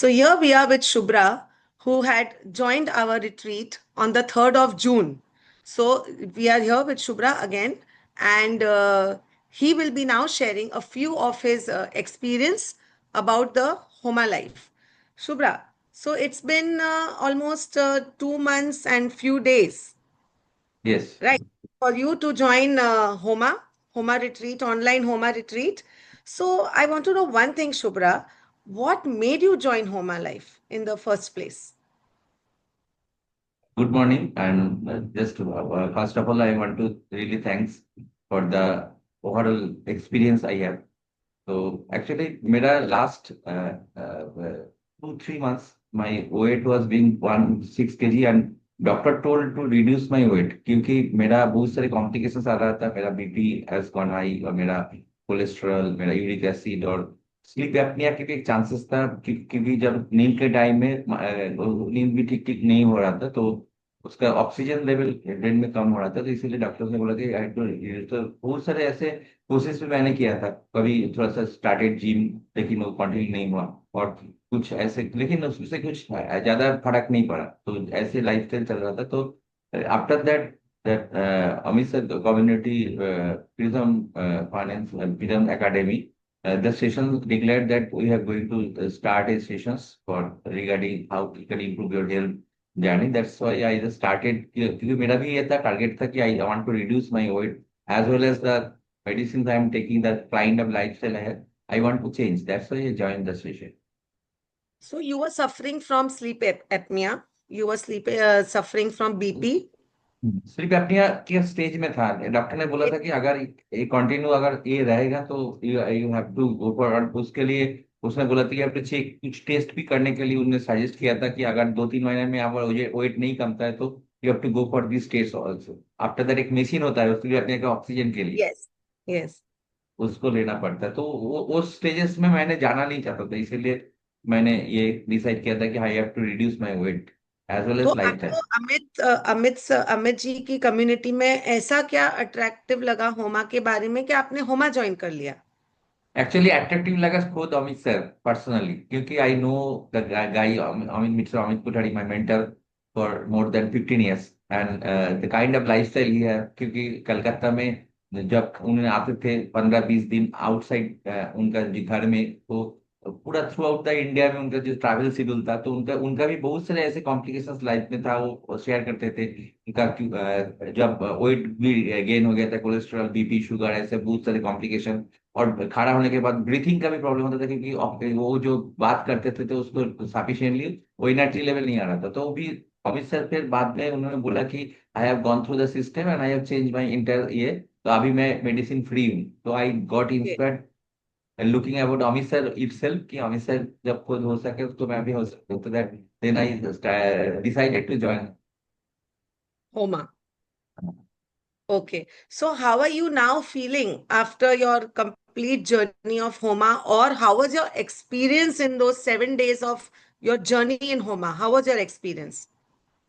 So here we are with Shubhra, who had joined our retreat on the 3rd of June. So we are here with Shubhra again, and he will be now sharing a few of his experience about the Homa life. Shubhra, so it's been almost 2 months and few days, Yes. right, for you to join Homa retreat, online Homa retreat. So I want to know one thing, Shubhra. What made you join Homa Life in the first place? Good morning. And just first of all, I want to really thanks for the overall experience I have. So actually, मेरा last 2 3 months my weight was being 106 kg and doctor told to reduce my weight क्योंकि मेरा बहुत सारे complications आ रहा था मेरा BP has gone high और मेरा कोलेस्ट्रॉल मेरा यूरिक एसिड और स्लीप एपनिया के भी एक चांसेस था क्योंकि जब नींद के टाइम में नींद भी ठीक ठीक नहीं हो रहा था तो उसका ऑक्सीजन लेवल ब्रेन में कम हो रहा था तो इसीलिए डॉक्टर ने बोला कि तो बहुत सारे ऐसे कोशिश भी मैंने किया था कभी थोड़ा सा स्टार्टेड जिम लेकिन वो कंटिन्यू नहीं हुआ और कुछ ऐसे लेकिन उससे कुछ ज्यादा फर्क नहीं पड़ा तो ऐसे लाइफस्टाइल चल रहा था तो after that that Amritsar community prism finance prism academy the session declared that we are going to start a sessions for regarding how you can improve your health journey. That's why I just started क्योंकि मेरा भी ये था target था कि I want to reduce my weight as well as the medicines I am taking, the kind of lifestyle I have, I want to change. That's why I joined the session. So you were suffering from sleep apnea. You were suffering from BP. Sleep apnoea के stage में था doctor ने बोला था कि अगर ये continue अगर ये रहेगा तो you you have to go for और उसके लिए उसने बोला था कि आप चेक कुछ टेस्ट भी करने के लिए उन्होंने सजेस्ट किया था कि अगर 2 3 महीने में आप वेट नहीं कमता है तो you have to go for this test also after that एक मशीन होता है उसके लिए अपने का ऑक्सीजन के लिए Yes. Yes. उसको लेना पड़ता है तो वो उस स्टेजेस में मैंने जाना नहीं चाहता था इसीलिए मैंने ये डिसाइड किया था कि I have to reduce my weight as well तो एज लाइफ आपको अमित जी की कम्युनिटी में ऐसा क्या अट्रैक्टिव लगा होमा के बारे में कि आपने होमा ज्वाइन कर लिया? एक्चुअली अट्रैक्टिव लगा खुद अमित सर पर्सनली क्योंकि आई know the guy Amit Mishra Amit Kothari my mentor for more than 15 years and the kind of lifestyle he है क्योंकि कलकत्ता में जब उन्होंने आते थे 15 20 दिन आउटसाइड उनका जो घर में तो पूरा थ्रू आउट द इंडिया में उनका जो ट्रैवल शेड्यूल था तो उनका उनका भी बहुत सारे ऐसे कॉम्प्लिकेशंस लाइफ में था वो शेयर करते थे उनका जब वेट भी गेन हो गया था कोलेस्ट्रॉल बीपी शुगर ऐसे बहुत सारे कॉम्प्लिकेशन और खड़ा होने के बाद ब्रीथिंग का भी प्रॉब्लम होता था क्योंकि वो जो बात करते थे तो उसको सफिशिएंटली वो एनर्जी लेवल नहीं आ रहा था तो वो भी अमित सर फिर बाद में उन्होंने बोला कि I have gone through the system and I have change my inter ये तो अभी मैं मेडिसिन फ्री हूँ तो I got inspired looking about Amit sir itself कि अमित सर जब खुद हो सके तो मैं भी हो सकूँ तो that then I decided to join Homa. Okay. So how are you now feeling after your complete journey of Homa, or how was your experience in those 7 days of your journey in Homa? How was your experience?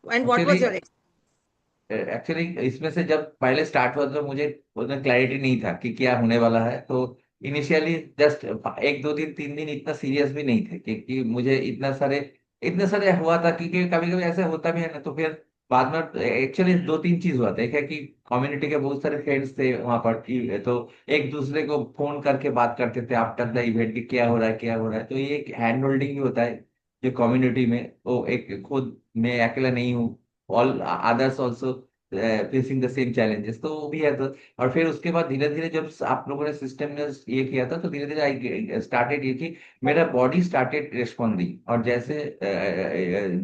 And what actually was your experience? Actually इसमें से जब पहले start हुआ तो मुझे उतना clarity नहीं था कि क्या होने वाला है तो इनिशियली जस्ट 1 2 दिन 3 दिन इतना सीरियस भी नहीं थे क्योंकि मुझे इतने सारे हुआ था क्योंकि कभी कभी ऐसा होता भी है ना तो फिर बाद में एक्चुअली 2 3 चीज हुआ था एक है कि कम्युनिटी के बहुत सारे फ्रेंड्स थे वहां पर तो एक दूसरे को फोन करके बात करते थे आफ्टर द इवेंट कि क्या हो रहा है क्या हो रहा है तो ये एक हैंड होल्डिंग भी होता है जो कम्युनिटी में वो एक खुद मैं अकेला नहीं हूँ all others also facing the same challenges तो वो भी है तो और फिर उसके बाद धीरे धीरे जब आप लोगों ने सिस्टम ने ये किया था तो धीरे धीरे आई स्टार्टेड ये कि मेरा बॉडी स्टार्टेड रेस्पॉन्डिंग और जैसे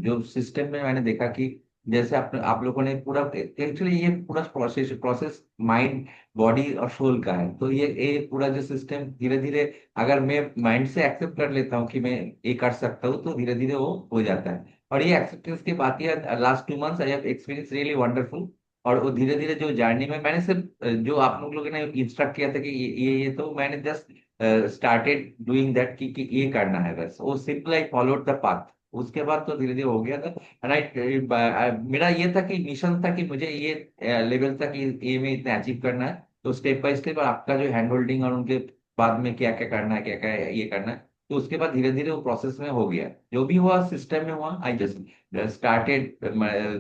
जो सिस्टम में मैंने देखा कि जैसे आप लोगों ने पूरा एक्चुअली ये पूरा प्रोसेस प्रोसेस माइंड बॉडी और सोल का है तो ये पूरा जो सिस्टम धीरे धीरे अगर मैं माइंड से एक्सेप्ट कर लेता हूँ कि मैं ये कर सकता हूँ तो धीरे धीरे वो हो जाता है और ये एक्सेप्टेंस की बात है last 2 months I have experience really wonderful और वो धीरे धीरे जो जर्नी में मैंने सिर्फ जो आप लोगों ने इंस्ट्रक्ट किया था कि ये तो मैंने जस्ट स्टार्टेड डूइंग दैट कि ये करना है बस वो simple I followed the path उसके बाद तो धीरे धीरे हो गया था एंड आई मेरा ये था कि मिशन था कि मुझे ये लेवल तक ये में इतना अचीव करना है तो स्टेप बाय स्टेप और आपका जो हैंड होल्डिंग और उनके बाद में क्या क्या करना है क्या क्या ये करना है तो उसके बाद धीरे धीरे वो प्रोसेस में हो गया, जो भी हुआ सिस्टम में हुआ। आई जस्ट स्टार्टेड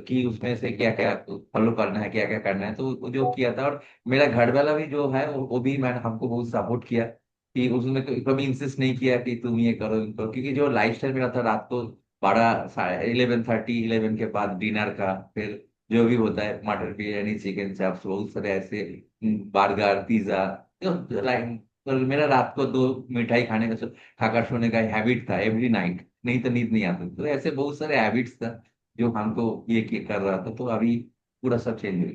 कि उसमें से क्या क्या फॉलो करना है, क्या क्या करना है, तो वो जो किया था। और मेरा घर वाला भी जो है वो भी मैंने हमको बहुत सपोर्ट किया, कि उसने कभी इंसिस्ट नहीं किया कि तुम ये करो, क्योंकि जो लाइफ स्टाइल मेरा था, रात को 11:30 11 के बाद डिनर का, फिर जो भी होता है मटर बिरयानी, चिकन चाप्स, बहुत सारे ऐसे बर्गर, पिज्जा, तो लाइक, तो मेरा रात को 2 मिठाई खाने का खाकर सोने का हैबिट था एवरी नाइट, नहीं तो नींद नहीं आती। तो ऐसे बहुत सारे हैबिट्स था जो हमको कर रहा था। तो अभी पूरा सब चेंज हो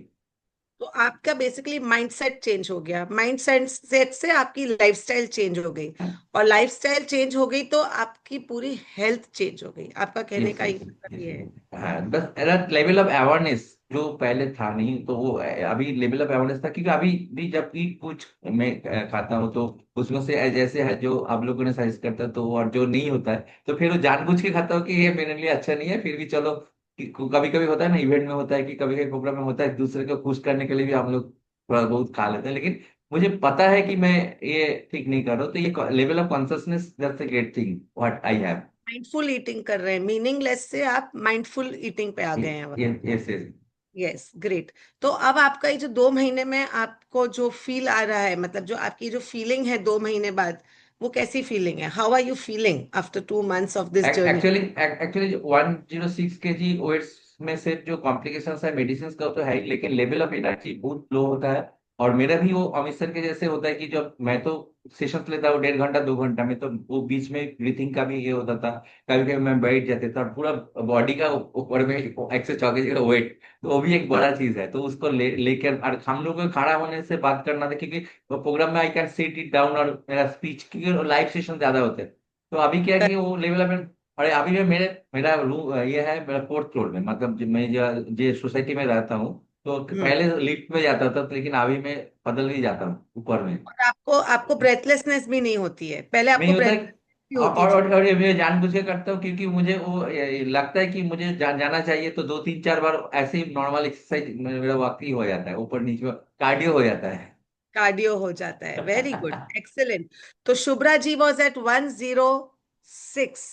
तो आपका बेसिकली माइंडसेट चेंज हो गया, माइंडसेट सेट से आपकी लाइफस्टाइल चेंज हो गई, गया। और लाइफस्टाइल चेंज हो गई तो आपकी पूरी हेल्थ चेंज हो गई। आपका कहने यस का ये यस मतलब यस। ये है। हाँ, बस लेवल ऑफ अवेयरनेस जो पहले था नहीं, तो वो अभी लेवल ऑफ अवेयरनेस था, क्योंकि अभी भी जब भी कुछ मैं खाता हूँ, तो उसमें से जैसे है जो आप लोगों ने सजेस्ट करता है, तो और जो नहीं होता है, तो फिर वो जानबूझ के खाता हूँ कि ये मेरे लिए अच्छा नहीं है, फिर भी चलो। कभी कभी होता है ना, इवेंट में होता है, कि कभी कभी प्रोग्राम में होता है, दूसरे को खुश करने के लिए भी हम लोग थोड़ा बहुत खा लेते हैं, लेकिन मुझे पता है कि मैं ये ठीक नहीं कर रहा हूँ। तो ये level of consciousness, that's a great thing what I have. Mindful eating कर रहे हैं, मीनिंगलेस से आप माइंडफुल ईटिंग पे आ गए हैं। Yes yes. Yes, great. तो अब आपका ये जो 2 महीने में आपको जो फील आ रहा है, मतलब जो आपकी जो फीलिंग है 2 महीने बाद, वो कैसी फीलिंग है? How are you feeling after 2 months of this journey? Actually actually 106 kg weights में से जो कॉम्प्लिकेशन है मेडिसिन का तो है ही, लेकिन लेवल ऑफ एनर्जी बहुत लो होता है। और मेरा भी वो अमित सर के जैसे होता है, कि जब मैं तो सेशन लेता हूँ 1.5 घंटा 2 घंटा में, तो वो बीच में ब्रीथिंग का भी ये होता था। कभी कभी मैं बैठ जाते था, और पूरा बॉडी का ऊपर में एक्सरसाइज वेट, तो वो भी एक बड़ा चीज है। तो उसको लेकर और हम लोग को खड़ा होने से बात करना था, क्योंकि वो प्रोग्राम में I can sit it down, और मेरा स्पीच, क्योंकि लाइव सेशन ज्यादा होते हैं। तो अभी क्या है कि वो लेवल अप। अरे अभी में मेरा रूम ये है, मेरा 4th फ्लोर में, मतलब मैं जो सोसाइटी में रहता हूँ, तो हम्म। पहले लिफ्ट में जाता था, लेकिन अभी मैं बदल ही जाता हूँ ऊपर में। और आपको आपको ब्रेथलेसनेस भी नहीं होती है? पहले नहीं आपको होता है। ब्रेथलेसनेस होती थी। और ये मैं जानबूझ के करता हूँ, क्योंकि मुझे वो ये लगता है कि मुझे जाना चाहिए, तो 2 3 4 बार ऐसे ही नॉर्मल एक्सरसाइज मेरा वाकई हो जाता है, ऊपर नीचे कार्डियो हो जाता है। कार्डियो हो जाता है। Very good, excellent. तो Shubhra ji was at 106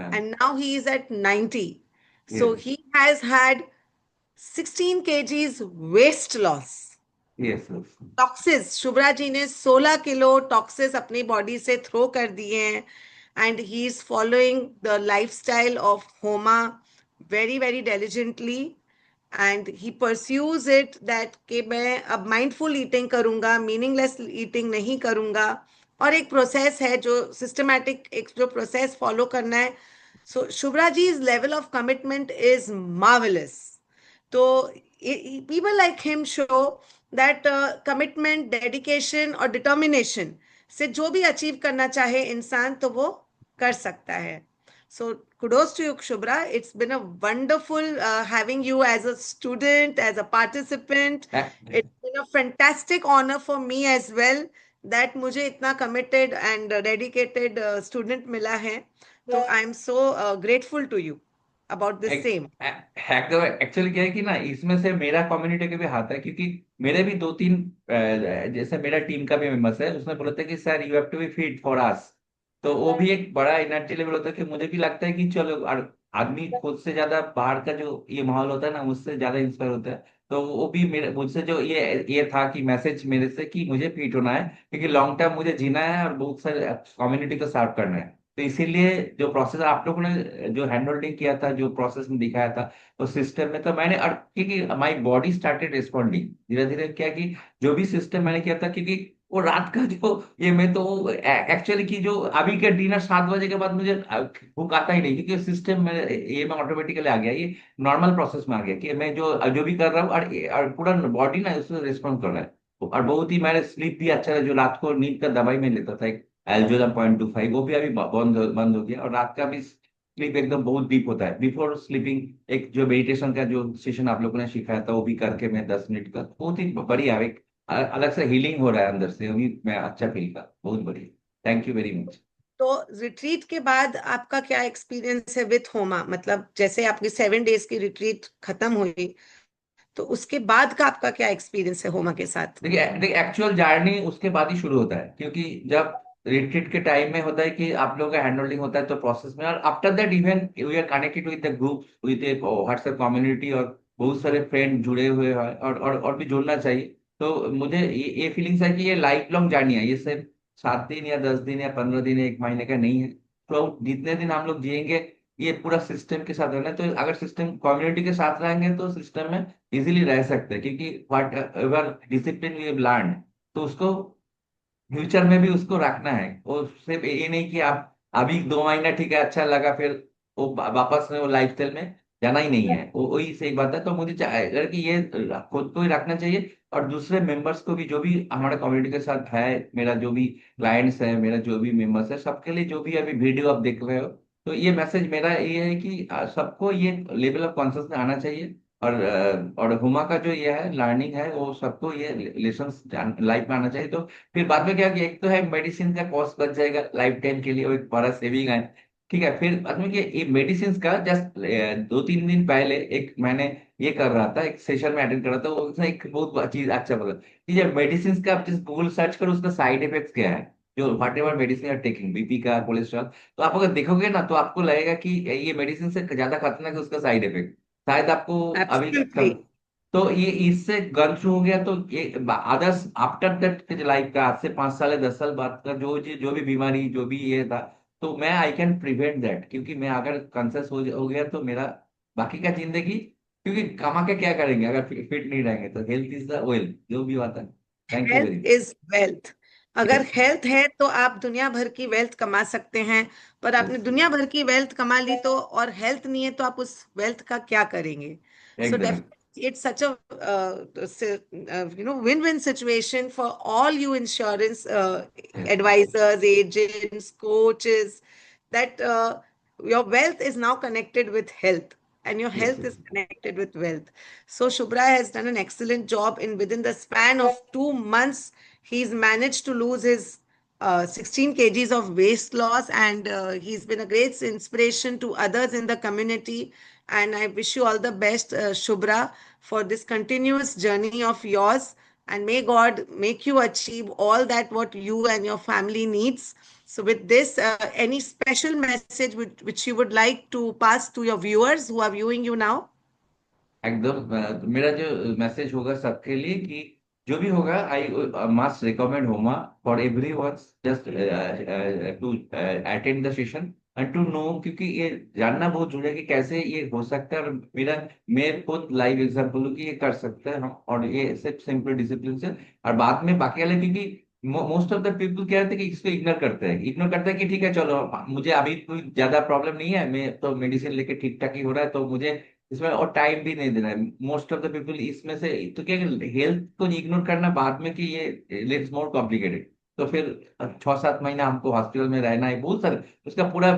and now he is at 90. So yes he has had 16 kgs waist loss. Yes yes. Toxins, Shubhra ji ने 16 किलो टॉक्सिस अपनी बॉडी से थ्रो कर दिए हैं, and he is following the lifestyle of Homa very very diligently, and he pursues it that कि मैं अब mindful eating करूंगा, मीनिंगलेस ईटिंग नहीं करूंगा। और एक प्रोसेस है जो सिस्टमैटिक, एक जो प्रोसेस फॉलो करना है। सो Shubhra जी's level of commitment is marvelous. तो people like him show that commitment, dedication और determination से जो भी अचीव करना चाहे इंसान, तो वो कर सकता है। So kudos to you, Shubhra. It's been a wonderful having you as a student, as a participant. It's been a fantastic honor for me as well that मुझे इतना committed and dedicated student मिला है। तो I am so grateful to you about this same. एकदम actually क्या है कि ना, इसमें से मेरा कम्युनिटी का भी हाथ है, क्योंकि मेरे भी 2 3 जैसे मेरा टीम का भी मेंबर्स है, उसने बोला था कि sir you have to be fit for us. तो वो भी एक बड़ा एनर्जी लेवल होता है, कि मुझे भी लगता है कि चलो, और आदमी खुद से ज्यादा बाहर का जो ये माहौल होता है ना, उससे ज्यादा इंस्पायर होता है। तो वो भी मेरे मुझसे जो ये था कि मैसेज मेरे से, कि मुझे फिट होना है, क्योंकि लॉन्ग टर्म मुझे जीना है, और बहुत सारे कम्युनिटी को सर्व करना है। तो इसीलिए जो प्रोसेस आप लोगों ने जो हैंड होल्डिंग किया था, जो प्रोसेस में दिखाया था, उस सिस्टम में तो मैंने, और क्योंकि माई बॉडी स्टार्टेड रिस्पॉन्डिंग धीरे धीरे, क्या कि जो भी सिस्टम मैंने किया था, क्योंकि वो रात का जो ये मैं तो एक्चुअली की जो अभी के डिनर 7 बजे के बाद मुझे भूख आता ही नहीं, क्योंकि सिस्टम में ये मैं ऑटोमेटिकली आ गया, ये नॉर्मल प्रोसेस में आ गया, कि मैं जो जो भी कर रहा हूँ, और पूरा बॉडी ना उसमें रिस्पॉन्ड कर रहा है। और बहुत ही मैंने स्लीप भी अच्छा है, जो रात को नींद का दवाई में लेता था, एल्जोला 0.25, वो भी अभी बंद हो गया। और रात का भी स्लीप एकदम बहुत डीप होता है। बिफोर स्लीपिंग एक जो मेडिटेशन का जो सेशन आप लोगों ने सिखाया था, वो भी करके मैं 10 मिनट का, बहुत ही बढ़िया, एक अलग से हीलिंग हो रहा है अंदर से, अभी मैं अच्छा फील कर, बहुत बढ़िया। Thank you very much. तो रिट्रीट के बाद आपका क्या एक्सपीरियंस है विथ होमा? मतलब जैसे आपकी 7 डेज की रिट्रीट खत्म हुई, तो उसके बाद का आपका क्या एक्सपीरियंस है होमा के साथ? देखिए देखिए, एक्चुअल जर्नी उसके बाद ही शुरू होता है, क्योंकि जब रिट्रीट के टाइम में होता है कि आप लोगों का हैंड होल्डिंग होता है तो प्रोसेस में, और after that even we are connected with the group, with a WhatsApp community, और बहुत सारे फ्रेंड जुड़े हुए हैं, और भी जुड़ना चाहिए। तो मुझे ये फीलिंग्स है कि ये लाइफ लॉन्ग जर्नी है, ये सिर्फ 7 दिन या 10 दिन या 15 दिन या 1 महीने का नहीं है। तो जितने दिन हम लोग जिएंगे, ये पूरा सिस्टम के साथ रहना है। तो अगर सिस्टम कम्युनिटी के साथ रहेंगे तो सिस्टम में इजीली रह सकते हैं, क्योंकि whatever discipline we have learn, तो उसको फ्यूचर में भी उसको रखना है। वो सिर्फ ये नहीं कि आप अभी 2 महीना ठीक है अच्छा लगा, फिर वो वापस में वो लाइफस्टाइल में जाना ही नहीं है। वो वही सही बात है। तो मुझे अगर कि ये खुद को ही रखना चाहिए, और दूसरे मेंबर्स को भी, जो भी हमारे कम्युनिटी के साथ है, मेरा जो भी क्लाइंट्स है, मेरा जो भी मेंबर्स है, सबके लिए, जो भी अभी वीडियो आप देख रहे हो, तो ये मैसेज मेरा ये है कि सबको ये लेवल ऑफ कॉन्शियसनेस आना चाहिए। और हुमा का जो ये है लर्निंग है, वो सबको ये लेसन्स लाइफ में आना चाहिए। तो फिर बाद में क्या कि एक तो है मेडिसिन का कॉस्ट बच जाएगा लाइफ टाइम के लिए, वो एक बड़ा सेविंग है। ठीक है, फिर बाद में ये मेडिसिन का जस्ट 2-3 दिन पहले एक मैंने ये कर रहा था, एक सेशन में अटेंड कर रहा था, वो उसने एक बहुत चीज अच्छा बोला कि जब मेडिसिन का आप जिस गूगल सर्च करो उसका साइड इफेक्ट क्या है, जो whatever medicine are taking, BP का, कोलेस्ट्रॉल, तो आप अगर देखोगे ना तो आपको लगेगा कि ये मेडिसिन से ज्यादा खतरनाक है उसका साइड इफेक्ट, शायद आपको अभी Absolutely. तो ये इससे गन थ्रू हो गया। तो ये अदर्स आफ्टर दैट लाइफ का, आज से 5 साल या 10 साल बाद का जो भी बीमारी, जो भी ये था, तो मैं आई कैन प्रिवेंट दैट, क्योंकि मैं अगर कॉन्शियस हो गया तो मेरा बाकी का जिंदगी, क्योंकि कमा के क्या करेंगे अगर फिट नहीं रहेंगे, तो हेल्थ इज द वेल्थ, जो भी बात है। Thank you health very is wealth. अगर यस। हेल्थ है तो आप दुनिया भर की वेल्थ कमा सकते हैं, पर आपने यस दुनिया भर की वेल्थ कमा ली तो, और हेल्थ नहीं है तो आप उस वेल्थ का क्या करेंगे? सो एकदम। Definitely it's such a win-win situation for all you insurance yes advisors, agents, coaches, that your wealth is now connected with health, and your yes health is connected with wealth. So Shubhra has done an excellent job in within the span of 2 months. He's managed to lose his 16 kgs of waist loss, and he's been a great inspiration to others in the community. And I wish you all the best, Shubhra, for this continuous journey of yours. And may God make you achieve all that what you and your family needs. So, with this, any special message which you would like to pass to your viewers who are viewing you now? एकदम। तो मेरा जो message होगा सबके लिए कि जो भी होगा, I must recommend Homa for everyone, just to attend the session and to know, क्योंकि ये जानना बहुत जरूरी है कि कैसे ये हो सकता है। और मैं खुद लाइव एग्जाम्पल हूँ कि ये कर सकते हैं हम, और ये सिर्फ सिंपल डिसिप्लिन से। और बाद में बाकी वाले, क्योंकि मोस्ट ऑफ द पीपल क्या रहते हैं कि इसको इग्नोर करते हैं कि ठीक है चलो, मुझे अभी कोई ज्यादा प्रॉब्लम नहीं है, मैं तो मेडिसिन लेके ठीक ठाक ही हो रहा है, तो मुझे इसमें और टाइम भी नहीं देना है। मोस्ट ऑफ द पीपल इसमें से तो क्या, हेल्थ को इग्नोर करना बाद में कि ये इट्स मोर कॉम्प्लिकेटेड। तो फिर 6-7 महीना हमको हॉस्पिटल में रहना है, बहुत सारे उसका पूरा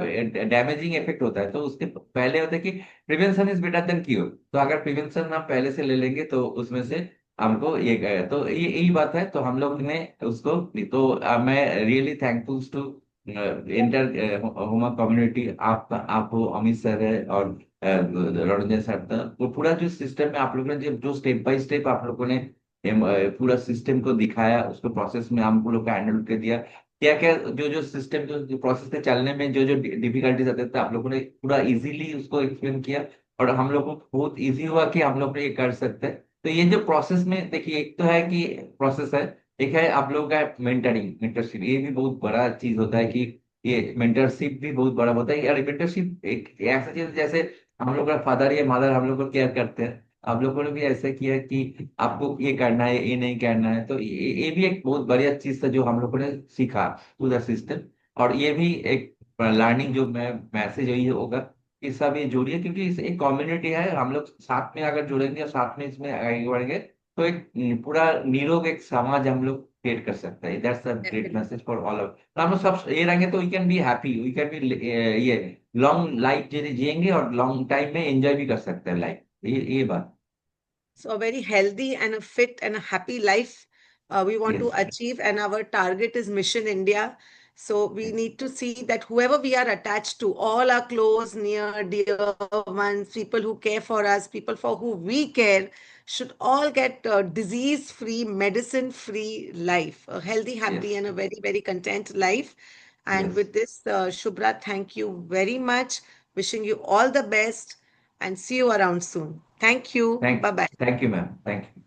डैमेजिंग इफेक्ट होता है। तो उसके पहले होता है कि prevention is better than cure. तो अगर प्रिवेंशन हम पहले से ले लेंगे तो उसमें से हमको ये गए, तो ये यही बात है। तो हम लोग ने उसको, तो मैं really thankful to entire Homa community, आप हो, अमित सर है, और रंजन सर था। वो पूरा जो सिस्टम में आप लोगों ने जो स्टेप बाय स्टेप आप लोगों ने पूरा सिस्टम को दिखाया, उसको प्रोसेस में हम लोग को हैंडल कर दिया। क्या क्या जो सिस्टम, जो प्रोसेस के चलने में जो जो डिफिकल्टीज आते थे, आप लोगों ने पूरा इजीली उसको एक्सप्लेन किया, और हम लोग को बहुत इजी हुआ कि हम लोग ये कर सकते हैं। तो ये जो प्रोसेस में देखिए, एक तो है कि प्रोसेस है, एक है आप लोगों का मेंटरशिप, ये भी बहुत बड़ा चीज होता है कि ये मेंटरशिप भी बहुत बड़ा होता है। और मेंटरशिप एक ऐसा चीज जैसे हम लोग का फादर या मदर हम लोग को केयर करते हैं, आप लोगों ने भी ऐसा किया कि आपको ये करना है, ये नहीं करना है। तो ये भी एक बहुत बढ़िया चीज था जो हम लोगों ने सीखा टू द सिस्टम। और ये भी एक लर्निंग जो मैं मैसेज यही होगा कि सब ये जुड़िए, क्योंकि इस एक कम्युनिटी है, हम लोग साथ में अगर जुड़ेंगे और साथ में इसमें आगे बढ़ेंगे, तो एक पूरा निरोग एक समाज हम लोग क्रिएट कर सकते हैं। That's a great Definitely. Message for all of. तो हम लोग सब ये रहेंगे तो we can be happy, we can be ये लॉन्ग लाइफ जिएंगे, और लॉन्ग टाइम में एंजॉय भी कर सकते हैं लाइफ, ये बात। So, a very healthy and a fit and a happy life we want to yes achieve, and our target is Mission India. So we Yes, need to see that whoever we are attached to, all our close, near, dear ones, people who care for us, people for who we care, should all get a disease-free, medicine-free life, a healthy, happy, yes, and a very, very content life. And yes. with this, Shubhra, thank you very much. Wishing you all the best and see you around soon. Thank you. Bye bye. Thank you, ma'am. Thank you.